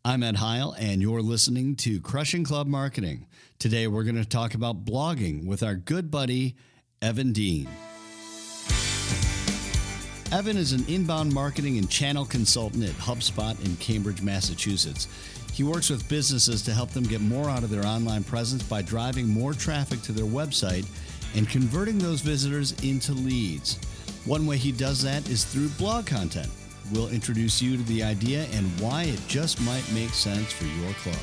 I'm Ed Heil, and you're listening to Crushing Club Marketing. Today, we're going to talk about blogging with our good buddy, Evan Dean. Evan is an inbound marketing and channel consultant at HubSpot in Cambridge, Massachusetts. He works with businesses to help them get more out of their online presence by driving more traffic to their website and converting those visitors into leads. One way he does that is through blog content. We'll introduce you to the idea and why it just might make sense for your club.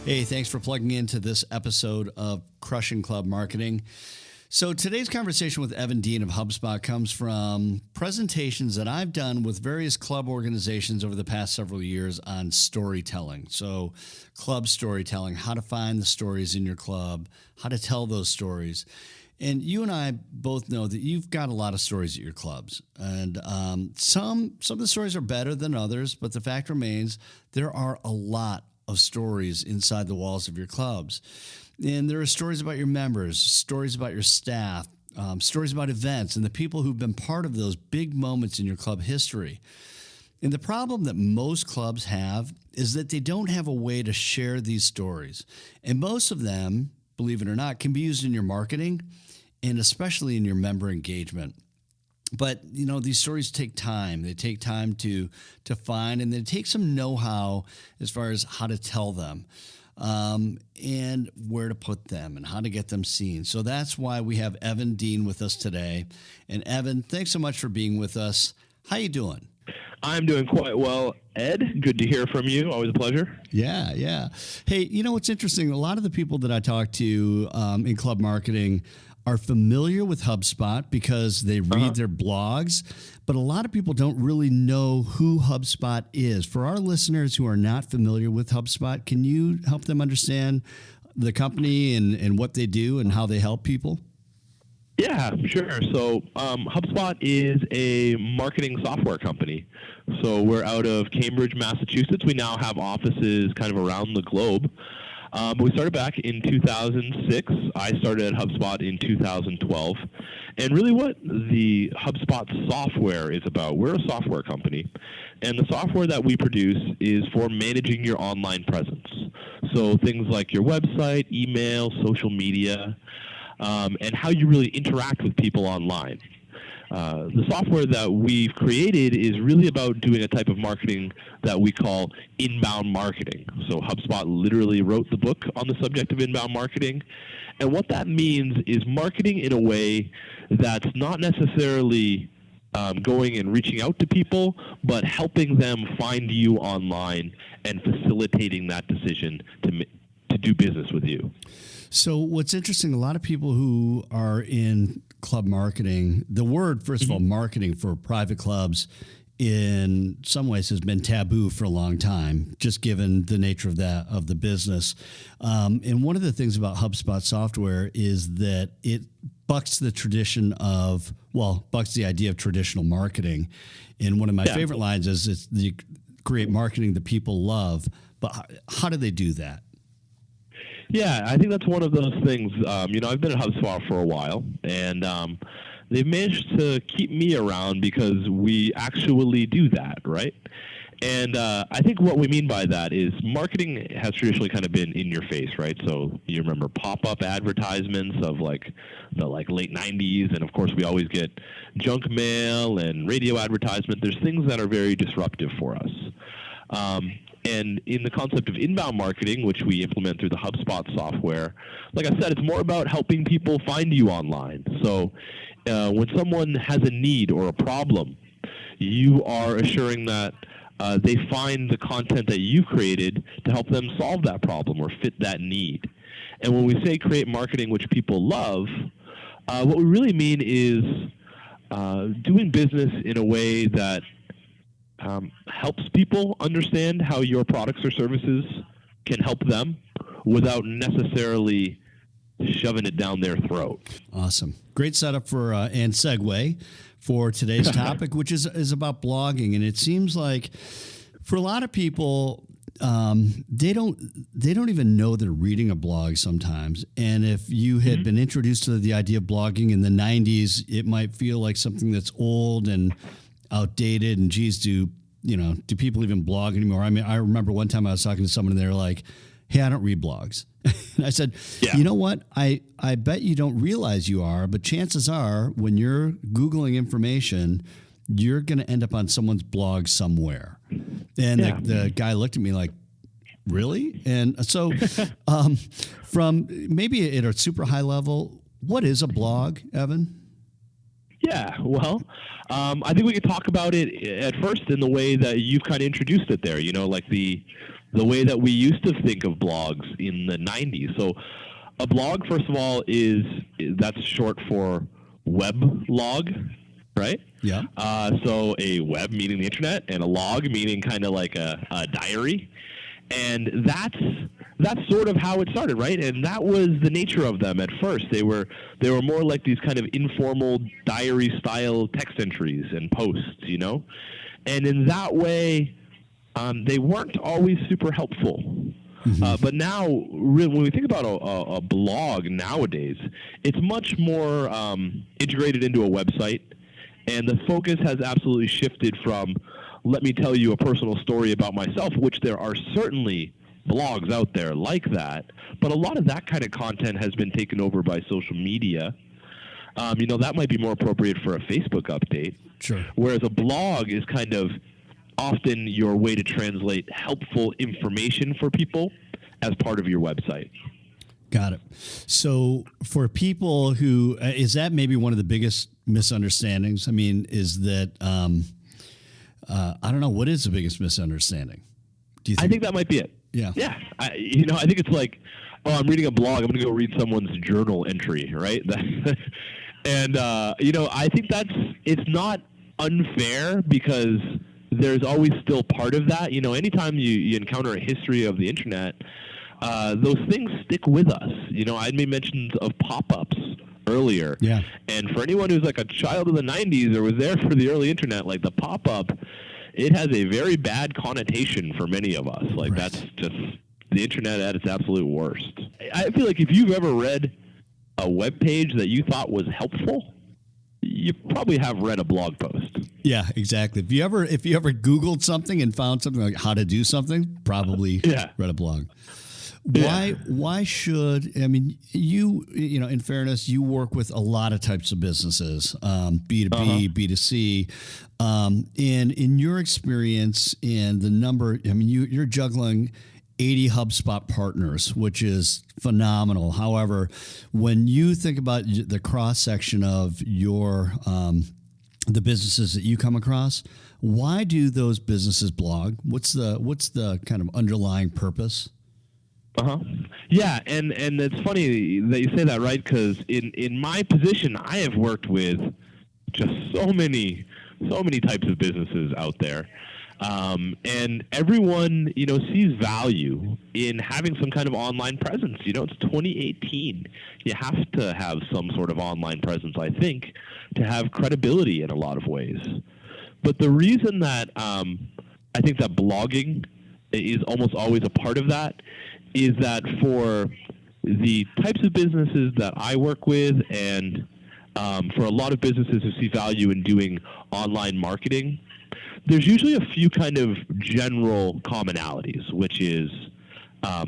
Hey, thanks for plugging into this episode of Crushing Club Marketing. So today's conversation with Evan Dean of HubSpot comes from presentations that I've done with various club organizations over the past several years on storytelling. So club storytelling, how to find the stories in your club, how to tell those stories. And you and I both know that you've got a lot of stories at your clubs. And some of the stories are better than others, but the fact remains there are a lot of stories inside the walls of your clubs. And there are stories about your members, stories about your staff, stories about events, and the people who've been part of those big moments in your club history. And the problem that most clubs have is that they don't have a way to share these stories. And most of them, believe it or not, can be used in your marketing and especially in your member engagement. But, you know, these stories take time. They take time to find, and they take some know-how as far as how to tell them and where to put them and how to get them seen. So that's why we have Evan Dean with us today. And Evan, thanks so much for being with us. How you doing? I'm doing quite well, Ed. Good to hear from you. Always a pleasure. Yeah. Hey, you know what's interesting? A lot of the people that I talk to in club marketing are familiar with HubSpot because they read their blogs, but a lot of people don't really know who HubSpot is. For our listeners who are not familiar with HubSpot, can you help them understand the company and what they do and how they help people? Yeah, sure. So HubSpot is a marketing software company. So we're out of Cambridge, Massachusetts. We now have offices kind of around the globe. We started back in 2006. I started at HubSpot in 2012. And really what the HubSpot software is about, we're a software company. And the software that we produce is for managing your online presence. So things like your website, email, social media, and how you really interact with people online. The software that we've created is really about doing a type of marketing that we call inbound marketing. So HubSpot literally wrote the book on the subject of inbound marketing. And what that means is marketing in a way that's not necessarily going and reaching out to people, but helping them find you online and facilitating that decision to do business with you. So what's interesting, a lot of people who are in club marketing, the word, first of all, marketing for private clubs in some ways has been taboo for a long time, just given the nature of the business. And one of the things about HubSpot software is that it bucks the idea of traditional marketing. And one of my favorite lines is it's the create marketing that people love. But how do they do that? Yeah, I think that's one of those things. I've been at HubSpot for a while, and they've managed to keep me around because we actually do that, right? And I think what we mean by that is marketing has traditionally kind of been in your face, right? So you remember pop-up advertisements of the late 90s, and of course we always get junk mail and radio advertisement. There's things that are very disruptive for us. And in the concept of inbound marketing, which we implement through the HubSpot software, like I said, it's more about helping people find you online. So when someone has a need or a problem, you are assuring that they find the content that you've created to help them solve that problem or fit that need. And when we say create marketing which people love, what we really mean is doing business in a way that helps people understand how your products or services can help them without necessarily shoving it down their throat. Awesome. Great setup for and segue for today's topic, which is about blogging. And it seems like for a lot of people, they don't even know they're reading a blog sometimes. And if you had been introduced to the idea of blogging in the 90s, it might feel like something that's old and outdated and geez, do people even blog anymore? I mean, I remember one time I was talking to someone and they were like, hey, I don't read blogs. And I said, you know what? I bet you don't realize you are, but chances are when you're Googling information, you're going to end up on someone's blog somewhere. And the guy looked at me like, really? And so from maybe at a super high level, what is a blog, Evan? Yeah, well, I think we could talk about it at first in the way that you've kind of introduced it there, like the way that we used to think of blogs in the 90s. So a blog, first of all, that's short for weblog, right? Yeah. So a web meaning the internet and a log meaning kind of like a diary. And that's sort of how it started, right? And that was the nature of them at first. They were more like these kind of informal diary-style text entries and posts, And in that way, they weren't always super helpful. Mm-hmm. But now, when we think about a blog nowadays, it's much more integrated into a website, and the focus has absolutely shifted from let me tell you a personal story about myself, which there are certainly blogs out there like that, but a lot of that kind of content has been taken over by social media. That might be more appropriate for a Facebook update. Sure. Whereas a blog is kind of often your way to translate helpful information for people as part of your website. Got it. So for people who, is that maybe one of the biggest misunderstandings? I mean, is that, I don't know, what is the biggest misunderstanding? Do you think? I think that might be it. Yeah. Yeah. I think it's like, oh, I'm reading a blog. I'm going to go read someone's journal entry, right? And, I think it's not unfair because there's always still part of that. Anytime you encounter a history of the internet, those things stick with us. I made mentions of pop-ups earlier. Yeah. And for anyone who's like a child of the 90s or was there for the early internet, like the pop-up, it has a very bad connotation for many of us. Like That's just the internet at its absolute worst. I feel like if you've ever read a web page that you thought was helpful, you probably have read a blog post. Yeah, exactly. If you ever Googled something and found something like how to do something, probably read a blog. Why should, I mean, in fairness, you work with a lot of types of businesses, B2B, B2C, and in your experience and the number, I mean, you're juggling 80 HubSpot partners, which is phenomenal. However, when you think about the cross section of your, the businesses that you come across, why do those businesses blog? What's the kind of underlying purpose? Yeah, and it's funny that you say that, right? Because in my position, I have worked with just so many types of businesses out there, and everyone sees value in having some kind of online presence. It's 2018. You have to have some sort of online presence, I think, to have credibility in a lot of ways. But the reason that I think that blogging is almost always a part of that is that for the types of businesses that I work with and for a lot of businesses who see value in doing online marketing, there's usually a few kind of general commonalities, which is a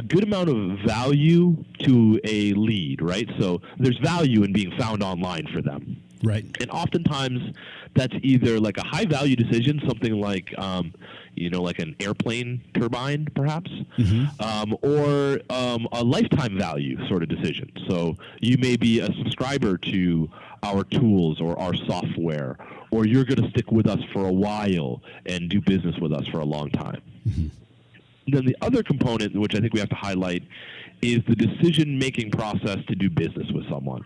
good amount of value to a lead, right? So there's value in being found online for them. Right. And oftentimes that's either like a high value decision, something like, like an airplane turbine, perhaps, or a lifetime value sort of decision. So you may be a subscriber to our tools or our software, or you're going to stick with us for a while and do business with us for a long time. Then the other component, which I think we have to highlight, is the decision-making process to do business with someone.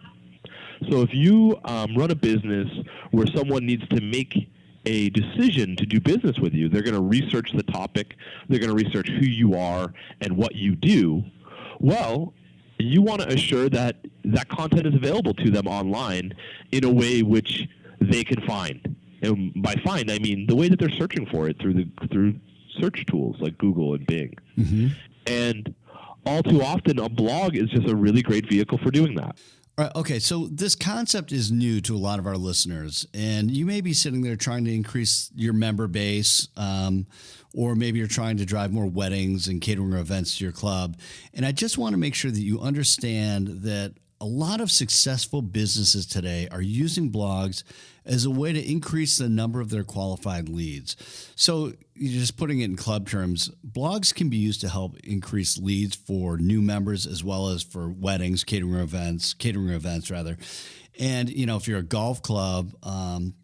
So if you run a business where someone needs to make a decision to do business with you, they're going to research the topic, they're going to research who you are and what you do. Well, you want to assure that that content is available to them online in a way which they can find. And by find, I mean the way that they're searching for it through search tools like Google and Bing. And all too often, a blog is just a really great vehicle for doing that. Right, okay, so this concept is new to a lot of our listeners, and you may be sitting there trying to increase your member base, or maybe you're trying to drive more weddings and catering events to your club. And I just want to make sure that you understand that a lot of successful businesses today are using blogs as a way to increase the number of their qualified leads. So you're just putting it in club terms, blogs can be used to help increase leads for new members as well as for weddings, catering events rather. And, if you're a golf club,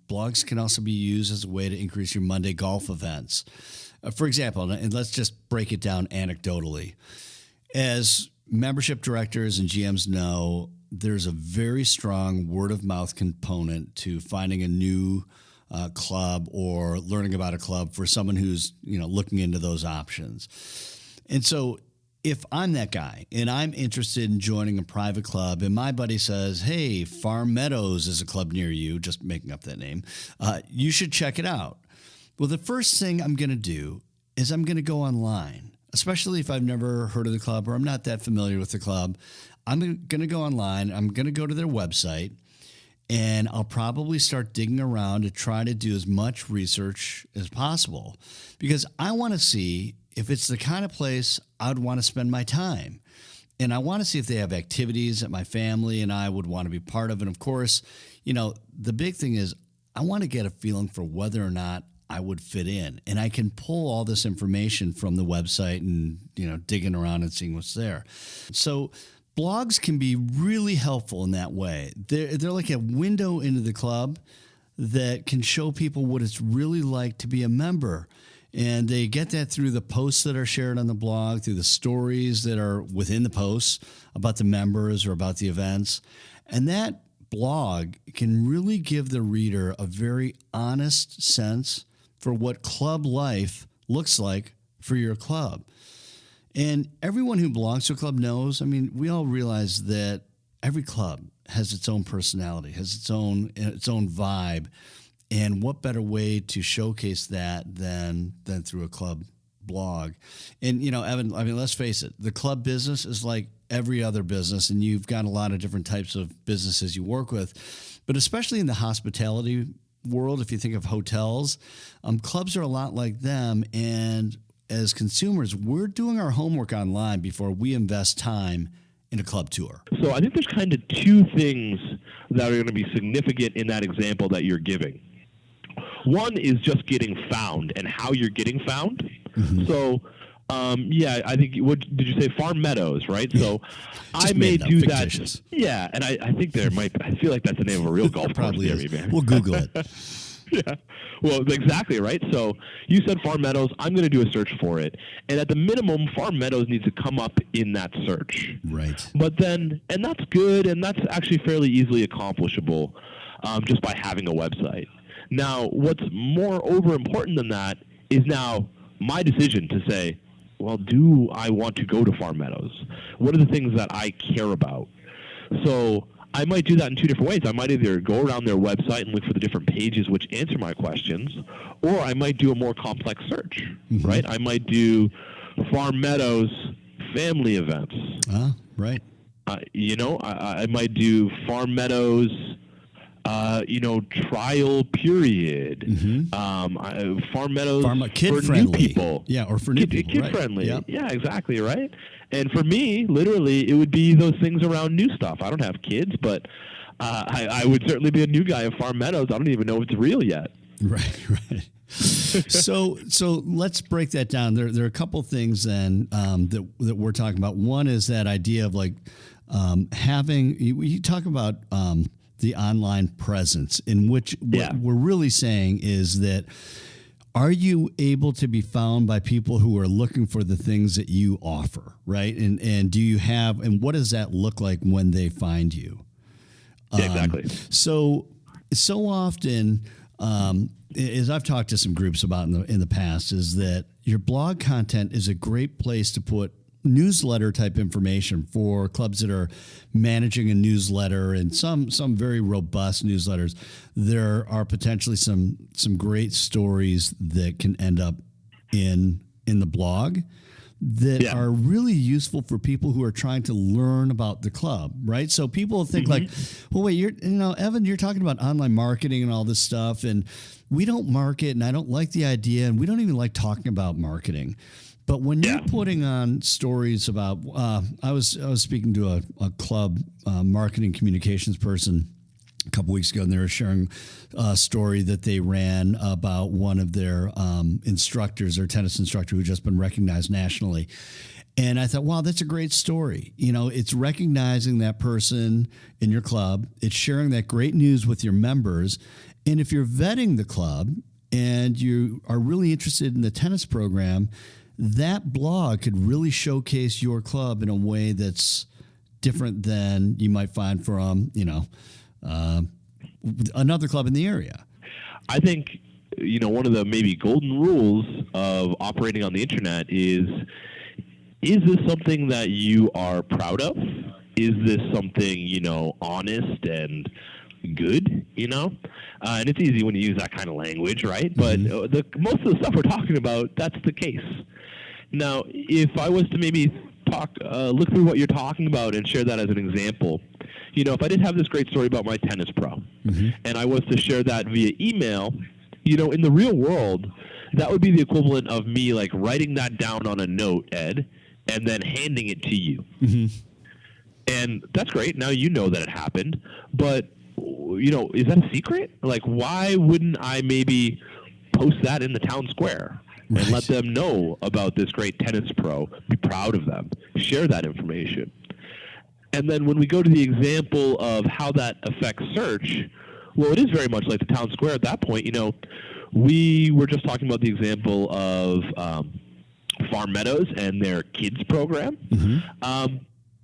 blogs can also be used as a way to increase your Monday golf events. For example, and let's just break it down anecdotally. As membership directors and GMs know, there's a very strong word of mouth component to finding a new club or learning about a club for someone who's looking into those options. And so if I'm that guy and I'm interested in joining a private club and my buddy says, hey, Farm Meadows is a club near you, just making up that name, you should check it out. Well, the first thing I'm going to do is I'm going to go online, especially if I've never heard of the club or I'm not that familiar with the club. I'm going to go online. I'm going to go to their website, and I'll probably start digging around to try to do as much research as possible because I want to see if it's the kind of place I'd want to spend my time. And I want to see if they have activities that my family and I would want to be part of. And of course, the big thing is I want to get a feeling for whether or not I would fit in. And I can pull all this information from the website and, digging around and seeing what's there. So blogs can be really helpful in that way. They're like a window into the club that can show people what it's really like to be a member. And they get that through the posts that are shared on the blog, through the stories that are within the posts about the members or about the events. And that blog can really give the reader a very honest sense for what club life looks like for your club. And everyone who belongs to a club knows, we all realize that every club has its own personality, has its own vibe. And what better way to showcase that than through a club blog? And, Evan, let's face it, the club business is like every other business, and you've got a lot of different types of businesses you work with. But especially in the hospitality world, if you think of hotels, clubs are a lot like them. And as consumers, we're doing our homework online before we invest time in a club tour. So I think there's kind of two things that are going to be significant in that example that you're giving. One is just getting found and how you're getting found. Mm-hmm. So, I think, what did you say? Farm Meadows, right? So I may do fictitious. That. Yeah, and I think I feel like that's the name of a real golf course near me, man. We'll Google it. Yeah, well, exactly, right? So you said Farm Meadows. I'm going to do a search for it. And at the minimum, Farm Meadows needs to come up in that search. Right. But then, and that's good, and that's actually fairly easily accomplishable just by having a website. Now, what's moreover important than that is now my decision to say, well, do I want to go to Farm Meadows? What are the things that I care about? So I might do that in two different ways. I might either go around their website and look for the different pages which answer my questions, or I might do a more complex search, mm-hmm. right? I might do Farm Meadows family events. Right. I might do Farm Meadows trial period. Mm-hmm. Farm Meadows for friendly. New people. Yeah, or for new people. Kid right. friendly. Yep. Yeah, exactly, right? And for me, literally, it would be those things around new stuff. I don't have kids, but I would certainly be a new guy at Farm Meadows. I don't even know if it's real yet. Right. So let's break that down. There are a couple things then that we're talking about. One is that idea of like having, you talk about the online presence, in which what we're really saying is that, are you able to be found by people who are looking for the things that you offer, right? And do you have, and what does that look like when they find you? Exactly. So often, as I've talked to some groups about in the past, is that your blog content is a great place to put newsletter type information for clubs that are managing a newsletter, and some very robust newsletters. There are potentially some great stories that can end up in the blog that Yeah. are really useful for people who are trying to learn about the club, right? So people think like, well, wait, Evan, you're talking about online marketing and all this stuff, and we don't market, and I don't like the idea, and we don't even like talking about marketing. But when you're putting on stories about, I was speaking to a club marketing communications person a couple weeks ago, and they were sharing a story that they ran about one of their instructors, their tennis instructor, who just been recognized nationally. And I thought, wow, that's a great story. It's recognizing that person in your club. It's sharing that great news with your members. And if you're vetting the club and you are really interested in the tennis program, that blog could really showcase your club in a way that's different than you might find from, another club in the area. I think, one of the maybe golden rules of operating on the internet is this something that you are proud of? Is this something, honest and good, and it's easy when you use that kind of language, right? But most of the stuff we're talking about, that's the case. Now, if I was to maybe look through what you're talking about and share that as an example, if I did have this great story about my tennis pro and I was to share that via email, in the real world, that would be the equivalent of me like writing that down on a note, Ed, and then handing it to you. And that's great. Now you know that it happened, but is that a secret? Like, why wouldn't I maybe post that in the town square and let them know about this great tennis pro, be proud of them, share that information? And then when we go to the example of how that affects search, well, it is very much like the town square at that point. We were just talking about the example of Farm Meadows and their kids program.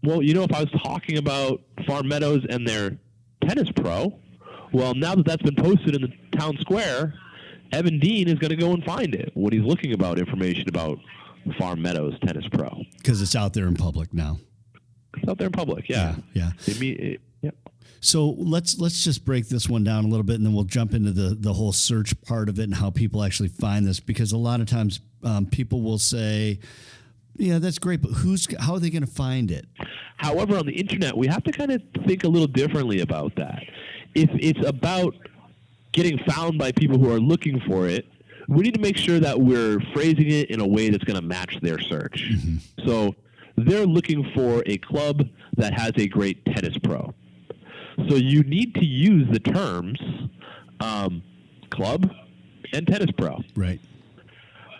Well, if I was talking about Farm Meadows and their tennis pro, well, now that that's been posted in the town square, Evan Dean is going to go and find it when he's looking about information about Farm Meadows Tennis Pro. Because it's out there in public now. It's out there in public, yeah. Yeah. So let's just break this one down a little bit, and then we'll jump into the whole search part of it and how people actually find this. Because a lot of times people will say, yeah, that's great, but how are they going to find it? However, on the internet, we have to kind of think a little differently about that. If it's about getting found by people who are looking for it, we need to make sure that we're phrasing it in a way that's going to match their search. So they're looking for a club that has a great tennis pro. So you need to use the terms club and tennis pro. Right.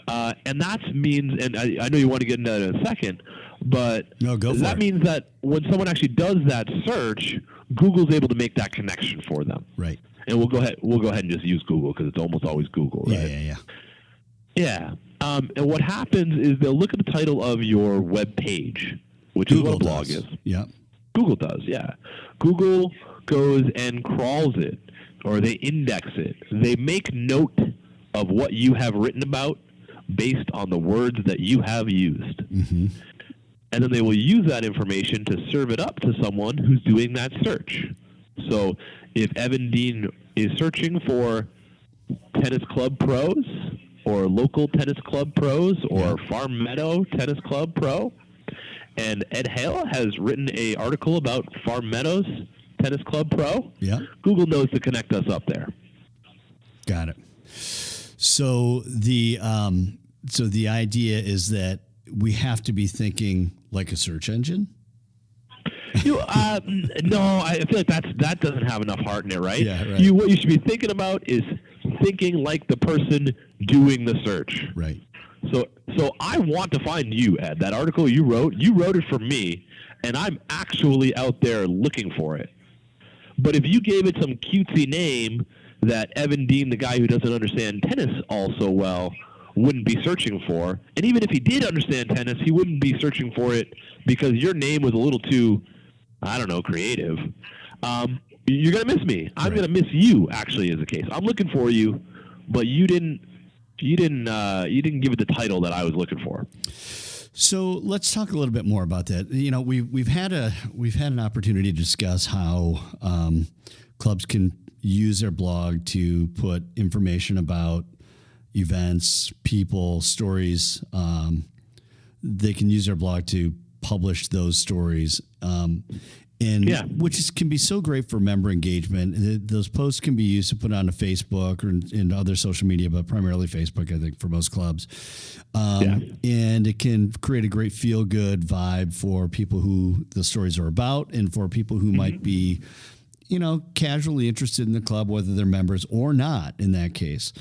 And that means, and I know you want to get into that in a second, but no, go for that it. means that when someone actually does that search, Google's able to make that connection for them. Right. And we'll go ahead and just use Google because it's almost always Google, right? Yeah. And what happens is they'll look at the title of your web page, which Google is what a blog does. is. Yeah. Google does, yeah. Google goes and crawls it, or they index it. They make note of what you have written about based on the words that you have used. And then they will use that information to serve it up to someone who's doing that search. So if Evan Dean is searching for tennis club pros or local tennis club pros or Farm Meadow tennis club pro, and Ed Hale has written an article about Farm Meadows tennis club pro, Google knows to connect us up there. Got it. So the idea is that we have to be thinking like a search engine. No, I feel like that doesn't have enough heart in it, right? Yeah, right. What you should be thinking about is thinking like the person doing the search. Right. So I want to find you, Ed. That article you wrote it for me, and I'm actually out there looking for it. But if you gave it some cutesy name that Evan Dean, the guy who doesn't understand tennis all so well, wouldn't be searching for, and even if he did understand tennis, he wouldn't be searching for it because your name was a little too, I don't know, creative. You're going to miss me. I'm going to miss you, actually, as a case. I'm looking for you, but you didn't give it the title that I was looking for. So let's talk a little bit more about that. We've had an opportunity to discuss how clubs can use their blog to put information about events, people, stories they can use their blog to publish those stories. Which can be so great for member engagement. Those posts can be used to put on a Facebook or in other social media, but primarily Facebook, I think, for most clubs. And it can create a great feel-good vibe for people who the stories are about and for people who might be, casually interested in the club, whether they're members or not in that case.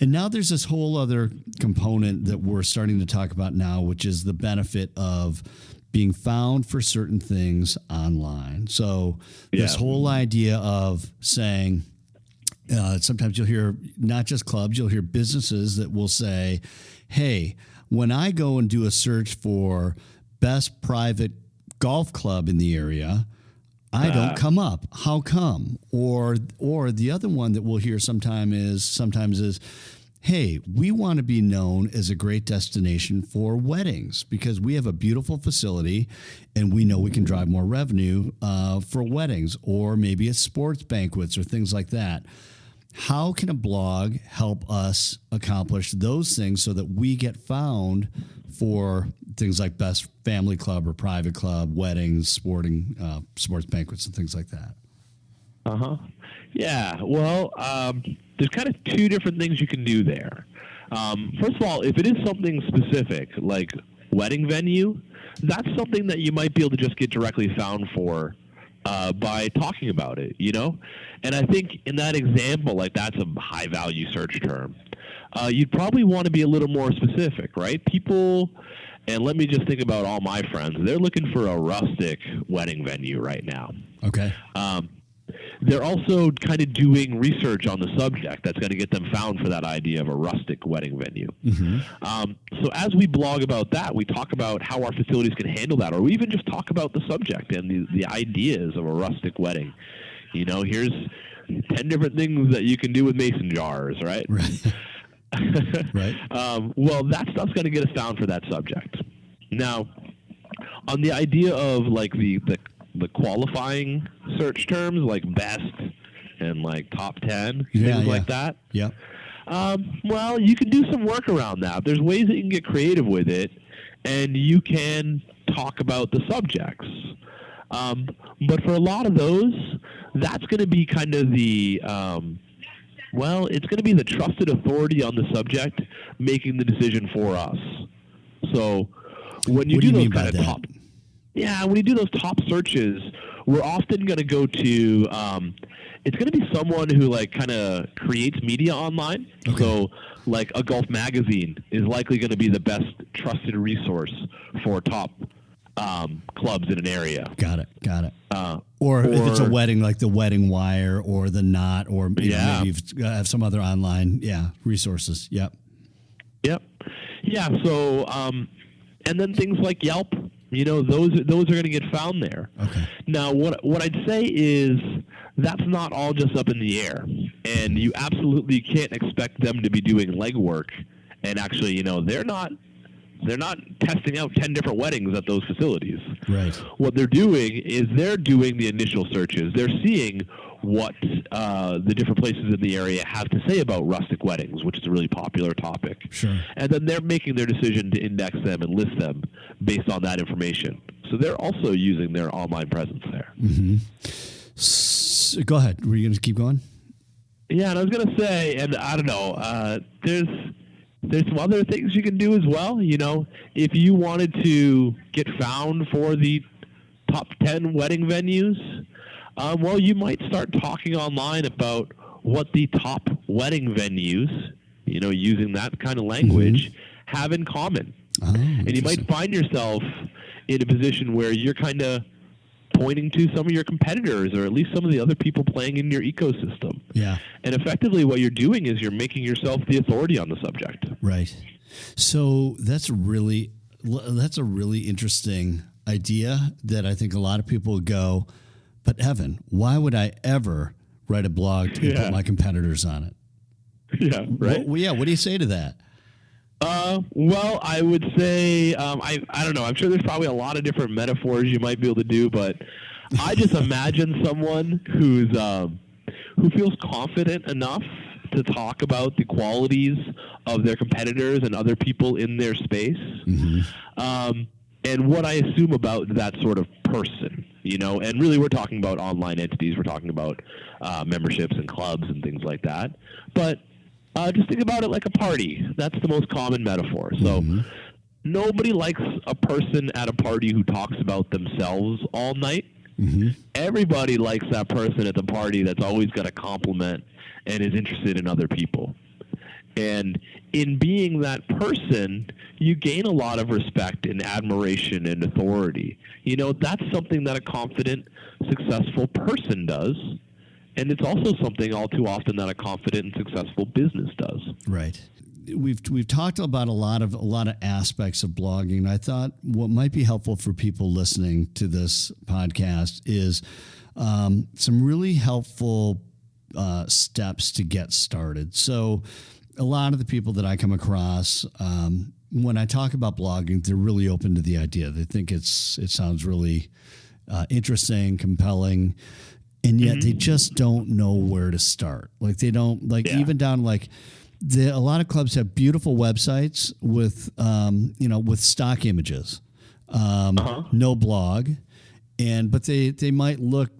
And now there's this whole other component that we're starting to talk about now, which is the benefit of being found for certain things online. So this whole idea of saying, sometimes you'll hear not just clubs, you'll hear businesses that will say, hey, when I go and do a search for best private golf club in the area, I don't come up. How come? Or the other one that we'll hear sometimes is, hey, we want to be known as a great destination for weddings because we have a beautiful facility and we know we can drive more revenue for weddings, or maybe it's sports banquets or things like that. How can a blog help us accomplish those things so that we get found for things like best family club or private club, weddings, sports banquets, and things like that? Yeah. Well, there's kind of two different things you can do there. First of all, if it is something specific, like wedding venue, that's something that you might be able to just get directly found for by talking about it, And I think in that example, like that's a high-value search term. You'd probably want to be a little more specific, right? People, and let me just think about all my friends, they're looking for a rustic wedding venue right now. Okay. They're also kind of doing research on the subject that's going to get them found for that idea of a rustic wedding venue. So as we blog about that, we talk about how our facilities can handle that, or we even just talk about the subject and the ideas of a rustic wedding. Here's 10 different things that you can do with mason jars, right? Right. Well, that stuff's going to get us found for that subject. Now, on the idea of like the qualifying search terms like best and like top 10, things like that. Yeah. Well, you can do some work around that. There's ways that you can get creative with it, and you can talk about the subjects. But for a lot of those, that's going to be kind of the it's going to be the trusted authority on the subject making the decision for us. So when you do those kind of top, when you do those top searches, we're often going to go to, it's going to be someone who like kind of creates media online. Okay. So like a golf magazine is likely going to be the best trusted resource for top clubs in an area. Got it. Or if it's a wedding, like the Wedding Wire or the Knot, or maybe you have some other online resources. Yep. Yeah. So and then things like Yelp, those are going to get found there. Okay. Now, what I'd say is that's not all just up in the air, and you absolutely can't expect them to be doing legwork. And actually, they're not testing out 10 different weddings at those facilities. Right. What they're doing is they're doing the initial searches. They're seeing what the different places in the area have to say about rustic weddings, which is a really popular topic. Sure. And then they're making their decision to index them and list them based on that information. So they're also using their online presence there. Go ahead. Were you going to keep going? Yeah, and I was going to say, and I don't know, there's some other things you can do as well. If you wanted to get found for the top 10 wedding venues, you might start talking online about what the top wedding venues, using that kind of language, have in common. Oh, and you might find yourself in a position where you're kind of pointing to some of your competitors, or at least some of the other people playing in your ecosystem. Yeah. And effectively what you're doing is you're making yourself the authority on the subject. Right. So that's a really interesting idea that I think a lot of people would go, but Evan, why would I ever write a blog to put my competitors on it? Yeah, right. What do you say to that? I would say, I don't know. I'm sure there's probably a lot of different metaphors you might be able to do, but I just imagine someone who feels confident enough to talk about the qualities of their competitors and other people in their space. And what I assume about that sort of person, and really we're talking about online entities, we're talking about memberships and clubs and things like that. But just think about it like a party. That's the most common metaphor. So nobody likes a person at a party who talks about themselves all night. Everybody likes that person at the party that's always got a compliment and is interested in other people. And in being that person, you gain a lot of respect and admiration and authority. That's something that a confident, successful person does. And it's also something all too often that a confident and successful business does. Right. We've talked about a lot of aspects of blogging. I thought what might be helpful for people listening to this podcast is some really helpful steps to get started. So a lot of the people that I come across, when I talk about blogging, they're really open to the idea. They think it sounds really interesting, compelling, and yet they just don't know where to start. Like they don't even down like a lot of clubs have beautiful websites with with stock images, no blog, but they might look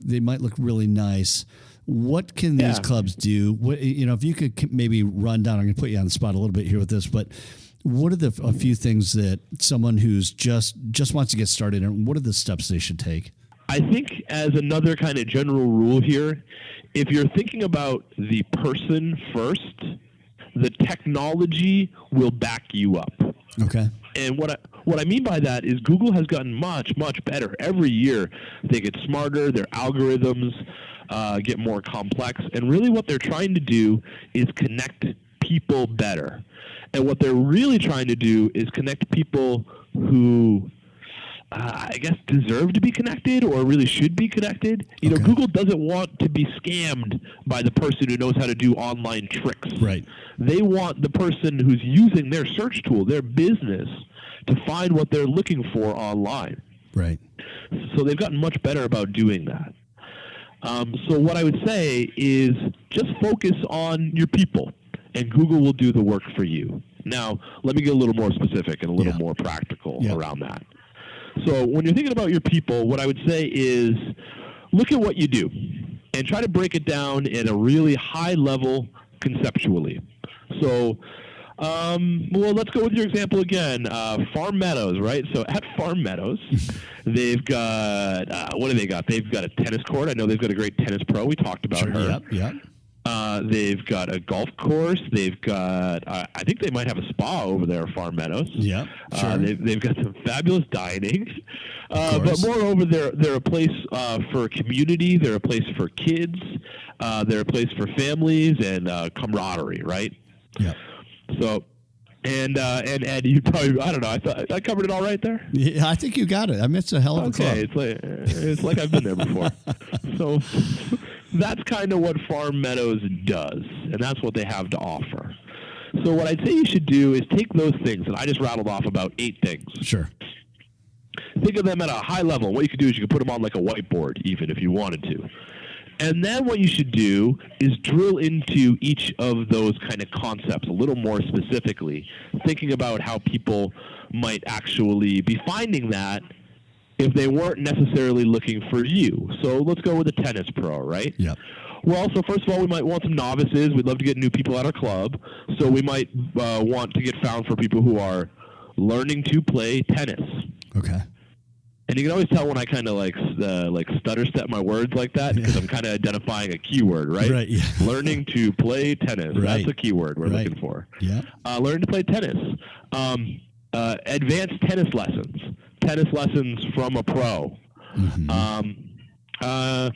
really nice. What can these clubs do? What, if you could maybe run down, I'm going to put you on the spot a little bit here with this, but what are a few things that someone who's just wants to get started, and what are the steps they should take? I think as another kind of general rule here, if you're thinking about the person first, the technology will back you up. Okay. And what I mean by that is Google has gotten much, much better. Every year they get smarter, their algorithms get more complex, and really what they're trying to do is connect people better. And what they're really trying to do is connect people who I guess deserve to be connected or really should be connected. Google doesn't want to be scammed by the person who knows how to do online tricks. Right. They want the person who's using their search tool, their business, to find what they're looking for online. Right. So they've gotten much better about doing that. So what I would say is just focus on your people, and Google will do the work for you. Now, let me get a little more specific and a little more practical around that. So when you're thinking about your people, what I would say is look at what you do and try to break it down at a really high level conceptually. So, let's go with your example again. Farm Meadows, right? So at Farm Meadows, they've got, what do they got? They've got a tennis court. I know they've got a great tennis pro. We talked about her. Yep. They've got a golf course. They've got, I think they might have a spa over there at Farm Meadows. Yeah, sure. They've got some fabulous dining. But moreover, they're a place for community. They're a place for kids. They're a place for families and camaraderie, right? Yeah. So, and Ed, you probably, I don't know, I thought I covered it all right there. Yeah, I think you got it. I mean, it's a hell of a club. It's like I've been there before. So that's kind of what Farm Meadows does, and that's what they have to offer. So what I'd say you should do is take those things, and I just rattled off about 8 things. Sure. Think of them at a high level. What you could do is you could put them on like a whiteboard, even if you wanted to. And then what you should do is drill into each of those kind of concepts a little more specifically, thinking about how people might actually be finding that if they weren't necessarily looking for you. So let's go with a tennis pro, right? Yeah. Well, so first of all, we might want some novices. We'd love to get new people at our club. So we might want to get found for people who are learning to play tennis. Okay. And you can always tell when I kind of like stutter step my words like that because I'm kind of identifying a keyword, right? Right. Yeah. Learning to play tennis. Right. That's a keyword we're looking for. Yeah. Learning to play tennis. Advanced tennis lessons. Tennis lessons from a pro. Mm-hmm.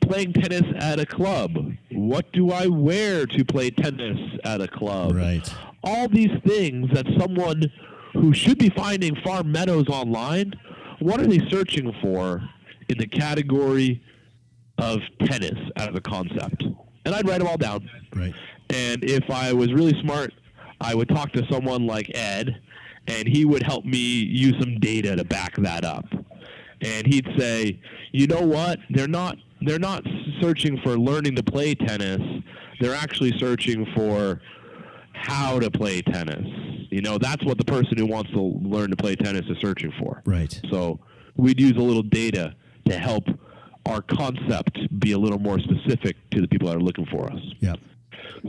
Playing tennis at a club. What do I wear to play tennis at a club? Right. All these things that someone who should be finding Farm Meadows online, what are they searching for in the category of tennis as a concept? And I'd write them all down. Right. And if I was really smart, I would talk to someone like Ed, and he would help me use some data to back that up. And he'd say, you know what? They're not searching for learning to play tennis. They're actually searching for how to play tennis. That's what the person who wants to learn to play tennis is searching for. Right. So we'd use a little data to help our concept be a little more specific to the people that are looking for us. Yep.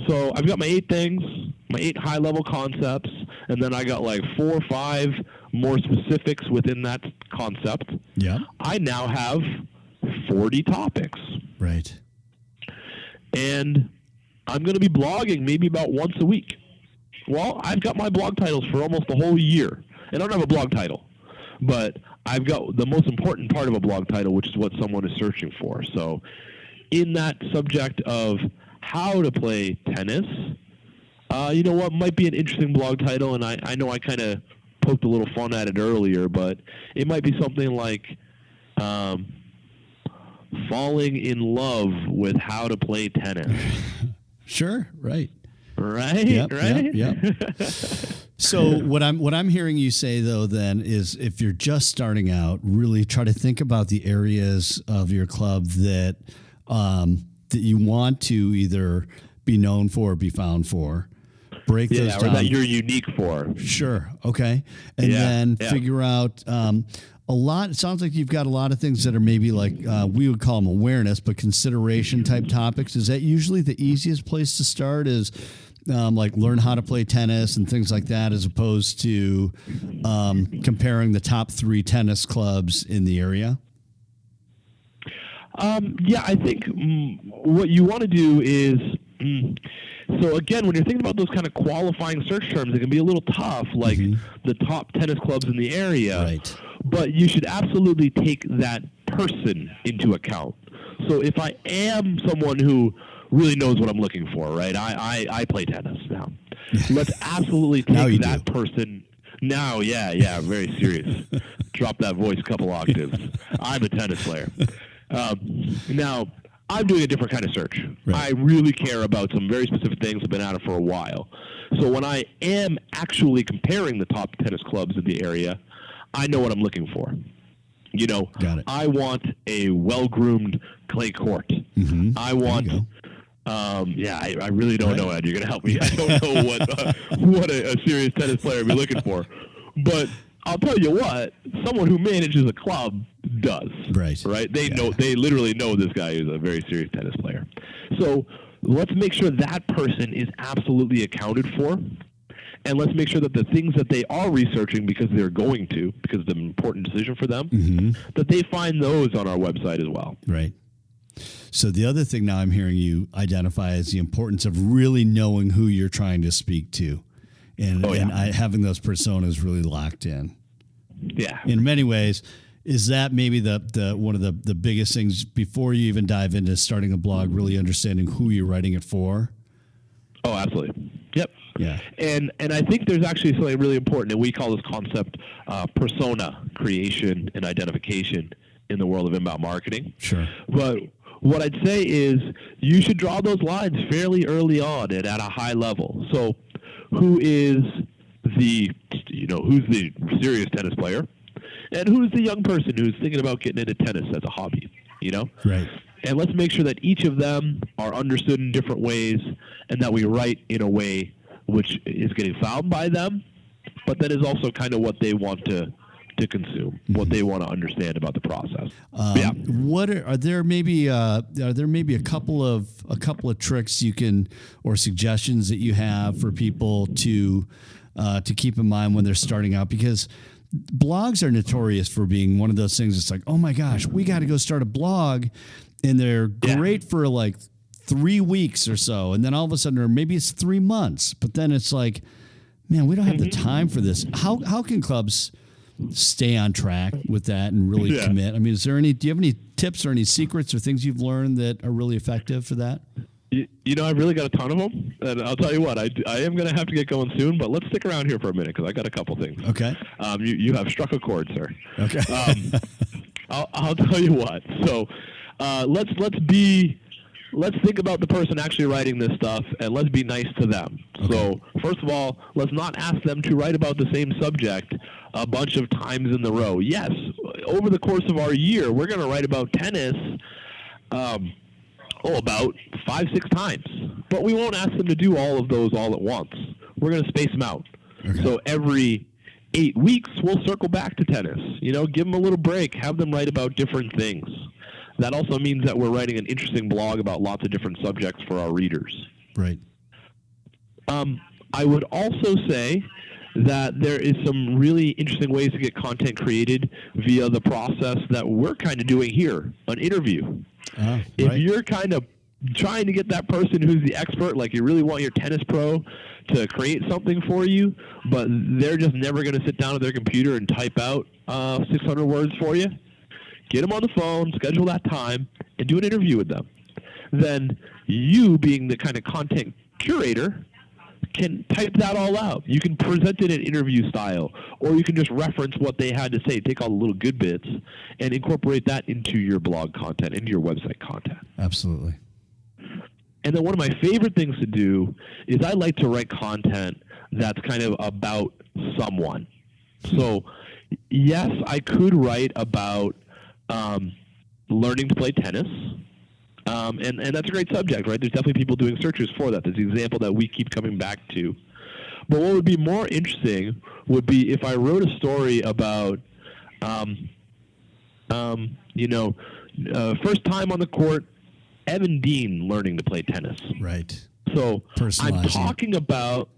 So I've got my 8 things, my 8 high-level concepts, and then I got like 4 or 5 more specifics within that concept. Yeah. I now have 40 topics. Right. And I'm going to be blogging maybe about once a week. Well, I've got my blog titles for almost the whole year. And I don't have a blog title, but I've got the most important part of a blog title, which is what someone is searching for. So in that subject of how to play tennis, you know what might be an interesting blog title, and I know I kind of poked a little fun at it earlier, but it might be something like falling in love with how to play tennis. Sure, right. Right, Yep, right. Yep. So what I'm hearing you say though then is if you're just starting out, really try to think about the areas of your club that that you want to either be known for or be found for. Break those down. Or that you're unique for. Sure. Okay. And then figure out a lot. It sounds like you've got a lot of things that are maybe like we would call them awareness, but consideration type topics. Is that usually the easiest place to start? Is like learn how to play tennis and things like that, as opposed to comparing the top 3 tennis clubs in the area? I think what you want to do is, so again, when you're thinking about those kind of qualifying search terms, it can be a little tough, like the top tennis clubs in the area. Right. But you should absolutely take that person into account. So if I am someone who really knows what I'm looking for, right? I play tennis now. Let's absolutely take that person. Now, very serious. Drop that voice a couple octaves. I'm a tennis player. Now, I'm doing a different kind of search. Right. I really care about some very specific things. I've been at it for a while. So when I am actually comparing the top tennis clubs in the area, I know what I'm looking for. Got it. I want a well-groomed clay court. Mm-hmm. I want... I really don't know, Ed. You're going to help me. I don't know what a serious tennis player would be looking for. But I'll tell you what, someone who manages a club does. Right? They know. They literally know this guy is a very serious tennis player. So let's make sure that person is absolutely accounted for. And let's make sure that the things that they are researching because they're going to, because it's an important decision for them, that they find those on our website as well. Right. So the other thing now I'm hearing you identify is the importance of really knowing who you're trying to speak to, and having those personas really locked in. Yeah. In many ways, is that maybe the one of the biggest things before you even dive into starting a blog, really understanding who you're writing it for? Oh, absolutely. Yep. Yeah. And I think there's actually something really important, and we call this concept persona creation and identification in the world of inbound marketing. Sure. But what I'd say is you should draw those lines fairly early on and at a high level. So who is who's the serious tennis player, and who's the young person who's thinking about getting into tennis as a hobby, Right. And let's make sure that each of them are understood in different ways, and that we write in a way which is getting found by them, but that is also kind of what they want to consume, what they want to understand about the process. What are there maybe a couple of tricks you can, or suggestions that you have for people to keep in mind when they're starting out? Because blogs are notorious for being one of those things. It's like, oh my gosh, we got to go start a blog, and they're great for like 3 weeks or so, and then all of a sudden, or maybe it's 3 months, but then it's like, man, we don't have the time for this. How can clubs stay on track with that and really commit? I mean, do you have any tips or any secrets or things you've learned that are really effective for that? I've really got a ton of them, and I'll tell you what, I am going to have to get going soon, but let's stick around here for a minute because I got a couple things. Okay. You have struck a chord, sir. Okay. I'll tell you what. So let's think about the person actually writing this stuff, and let's be nice to them. Okay. So first of all, let's not ask them to write about the same subject a bunch of times in the row. Yes, over the course of our year, we're going to write about tennis about 5-6 times. But we won't ask them to do all of those all at once. we're going to space them out. Okay. So every 8 weeks, we'll circle back to tennis. Give them a little break, have them write about different things. That also means that we're writing an interesting blog about lots of different subjects for our readers. Right. I would also say that there is some really interesting ways to get content created via the process that we're kind of doing here, an interview. If you're kind of trying to get that person who's the expert, like you really want your tennis pro to create something for you, but they're just never going to sit down at their computer and type out 600 words for you, get them on the phone, schedule that time, and do an interview with them. Then you, being the kind of content curator, can type that all out. You can present it in interview style, or you can just reference what they had to say, take all the little good bits, and incorporate that into your blog content, into your website content. Absolutely. And then one of my favorite things to do is I like to write content that's kind of about someone. So, yes, I could write about learning to play tennis. And that's a great subject, right? There's definitely people doing searches for that. That's the example that we keep coming back to. But what would be more interesting would be if I wrote a story about, first time on the court, Evan Dean learning to play tennis. Right. So I'm talking about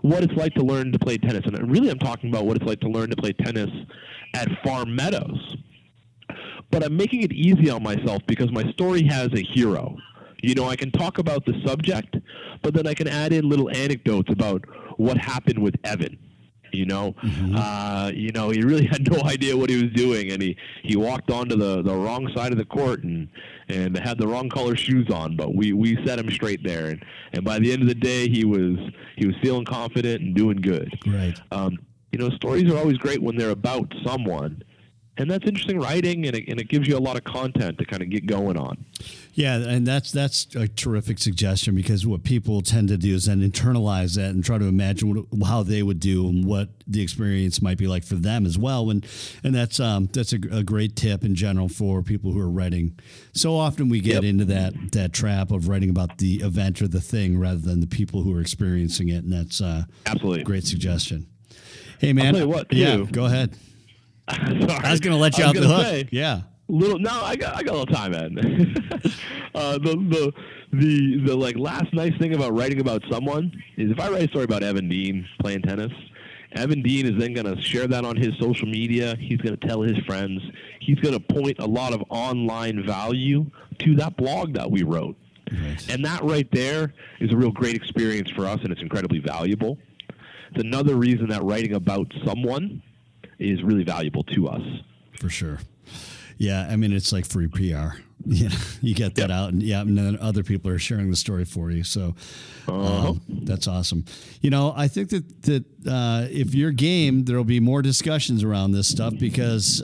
what it's like to learn to play tennis. And really I'm talking about what it's like to learn to play tennis at Farm Meadows. But I'm making it easy on myself because my story has a hero. I can talk about the subject, but then I can add in little anecdotes about what happened with Evan. He really had no idea what he was doing, and he walked onto the wrong side of the court and had the wrong color shoes on. But we set him straight there, and by the end of the day, he was feeling confident and doing good. Right. Stories are always great when they're about someone. And that's interesting writing, and it gives you a lot of content to kind of get going on. Yeah, and that's a terrific suggestion, because what people tend to do is then internalize that and try to imagine how they would do and what the experience might be like for them as well. And that's a great tip in general for people who are writing. So often we get into that trap of writing about the event or the thing rather than the people who are experiencing it, and that's absolutely a great suggestion. Hey, man. I'll tell you what, too. Yeah, go ahead. Sorry. I was going to let you off the hook. I got a little time, Ed. the last nice thing about writing about someone is if I write a story about Evan Dean playing tennis, Evan Dean is then going to share that on his social media. He's going to tell his friends. He's going to point a lot of online value to that blog that we wrote. Right. And that right there is a real great experience for us, and it's incredibly valuable. It's another reason that writing about someone is really valuable to us. For sure. Yeah, I mean, it's like free PR. You get that out, and then other people are sharing the story for you. So that's awesome. I think that if you're game, there'll be more discussions around this stuff, because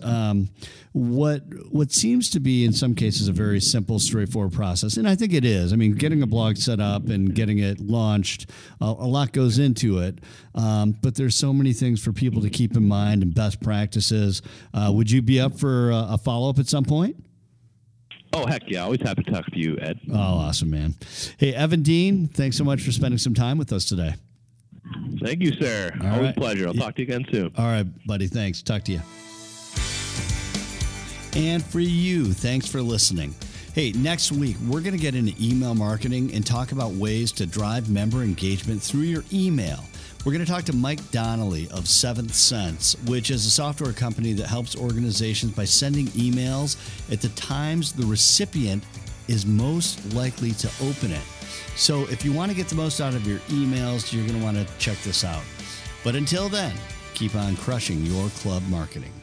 what seems to be in some cases a very simple, straightforward process, and I think it is. I mean, getting a blog set up and getting it launched, a lot goes into it. But there's so many things for people to keep in mind and best practices. Would you be up for a follow-up at some point? Oh, heck yeah. Always happy to talk to you, Ed. Oh, awesome, man. Hey, Evan Dean, thanks so much for spending some time with us today. Thank you, sir. Always a pleasure. I'll talk to you again soon. All right, buddy. Thanks. Talk to you. And for you, thanks for listening. Hey, next week, we're going to get into email marketing and talk about ways to drive member engagement through your email. We're going to talk to Mike Donnelly of Seventh Sense, which is a software company that helps organizations by sending emails at the times the recipient is most likely to open it. So if you want to get the most out of your emails, you're going to want to check this out. But until then, keep on crushing your club marketing.